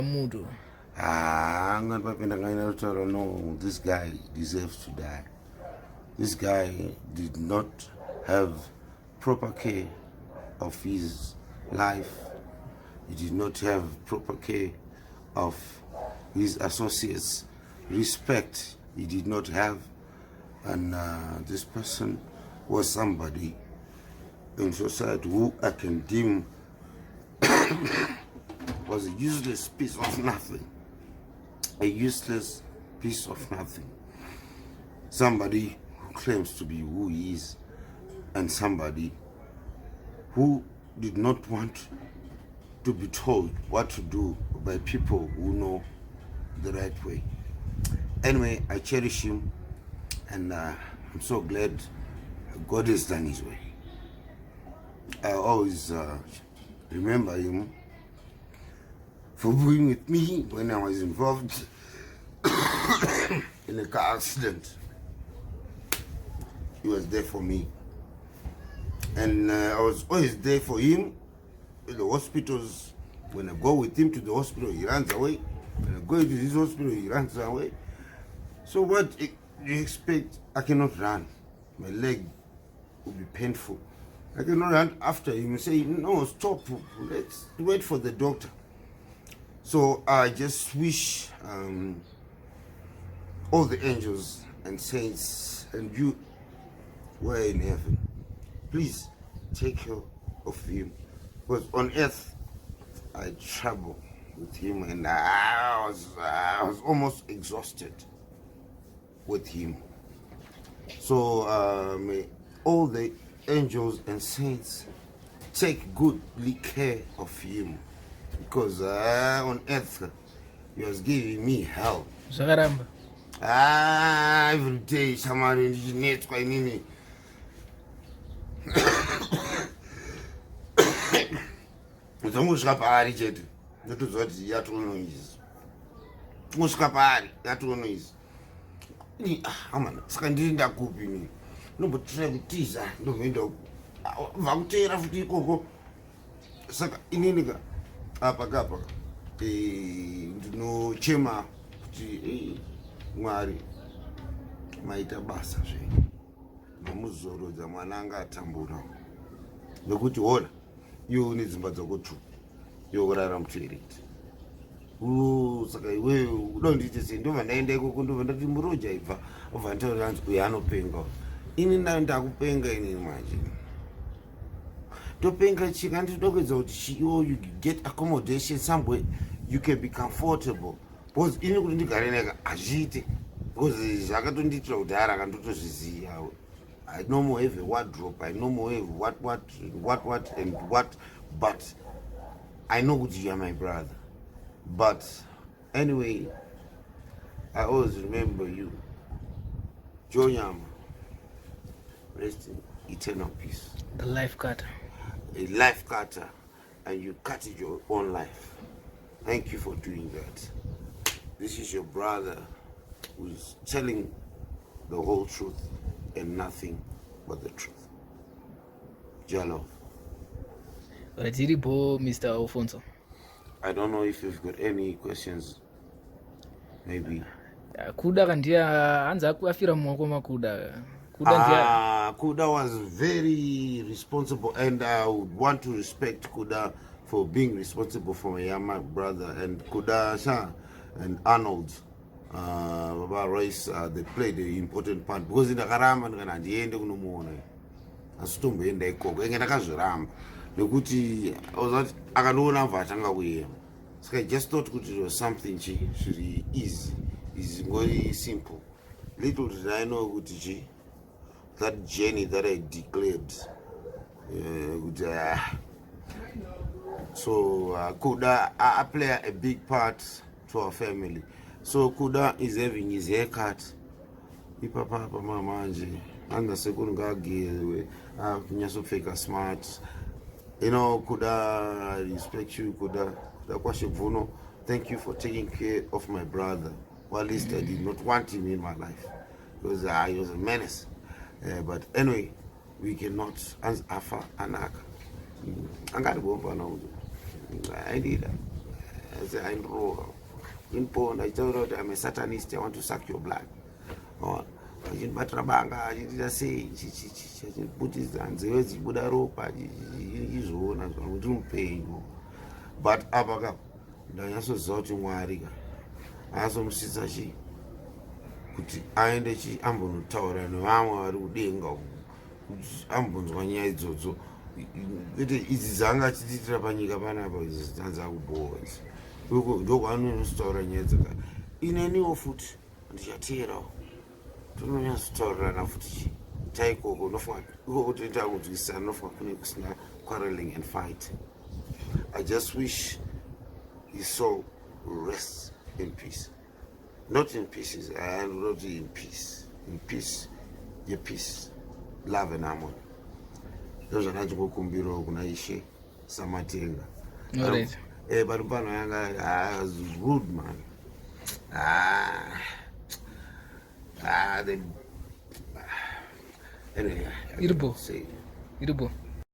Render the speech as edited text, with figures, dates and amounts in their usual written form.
Mudo. I'm not no, this guy deserves to die. This guy did not have proper care of his life. He did not have proper care of his associates. Respect he did not have. And this person was somebody in society who I can deem was a useless piece of nothing. A useless piece of nothing. Somebody who claims to be who he is, and somebody who did not want to be told what to do by people who know the right way. Anyway, I cherish him, and I'm so glad God has done his way. I always remember him for being with me when I was involved in a car accident. He was there for me. And I was always there for him in the hospitals. When I go with him to the hospital, he runs away. When I go to his hospital, he runs away. So what do you expect? I cannot run. My leg will be painful. I cannot run after him and say, no, stop, let's wait for the doctor. So I just wish all the angels and saints and you were in heaven, please take care of him. Because on earth, I travel with him, and I was almost exhausted with him. So may all the angels and saints take goodly care of him. Because on earth, he was giving me hell. Zakaramba. Every day, somebody needs quite nini. Uzongosvika paari chete ndotoziva kuti yatonoizi ungosvika paari yatonoizi amana saka ndiri ndakupi ini ndombotira kutiza ndomboenda bva kuteera futi ikoko saka ininika apa kapa ndinochema kuti Mwari maita basa zvenyu mamuzorodza mwana anga atambura nekuti hona iwe une dzimba dzako tu iwe urara mutoireti saka iwewe uda kundiite sei ndobva ndaenda ikoko ndobva ndati muroja ibva obva nditaura anzi uyo anopenga ini ndakupenga inini manje topenga chika nditoda kuedza kuti you get accommodation somewhere you can be comfortable because ini kuti ndigare neka hazviite because zvakatondiitira kudhara akandotozviziva. I no more have a wardrobe, I no more have what and what, but I know that you are my brother. But anyway, I always remember you. Jonyama, rest in eternal peace. The life cutter. A life cutter, and you cut your own life. Thank you for doing that. This is your brother who is telling the whole truth and nothing but the truth. Jalo. Mr. Alphonso. I don't know if you've got any questions. Maybe. Kuda kandia anza kuafira mwako makuda. Kuda was very responsible, and I would want to respect Kuda for being responsible for my younger brother, and Kuda and Arnold. Baba Royce, they played an important part because in the Karama and the end of the morning, I stumbled in the cook and I can't ram. The Gucci, I was not, I can no longer Vatanga with him. So I just thought it was something should be easy. It's very simple. Little did I know Gucci, that journey that I declared. So Kuda, I play a big part to our family. So Kuda is having his haircut. Papa mama anje anga sekuru ngage kunyasopfeka smart. You know, Kuda, I respect you, Kuda. Thank you for taking care of my brother. Well, at least I did not want him in my life because he was a menace. But anyway, we cannot afa anaka. I did that. I say, I know. In Poland, I told her I'm a Satanist, I want to suck your blood. Oh, Batrabanga, I just say, she put his hands, he was Buddha rope, his own, and we don't pay. But Abaga, I also saw to Wariga. I also see she kuti aende chiambonotaura nevamwe vari kudenga ambonzwa nyaya idzodzo ite idzi dzanga achitiitira panyika panapa idzi zitanza kubohwa idzi ndokwaanonotaura nyaya dzaka ineniwo futi ndichateerawo tononyatsotaurana futi taikoko ikoko toita kunzwisisana nofunga kune kusina quarreling and fight. I just wish his soul rests in peace. Not in pieces, and not in peace. In peace, your peace, love and harmony. Those are not kumbiro kuna ishe samatenga. Alright. But mpano yanga was rude, man. Anyway. Irbo. Say. Irbo.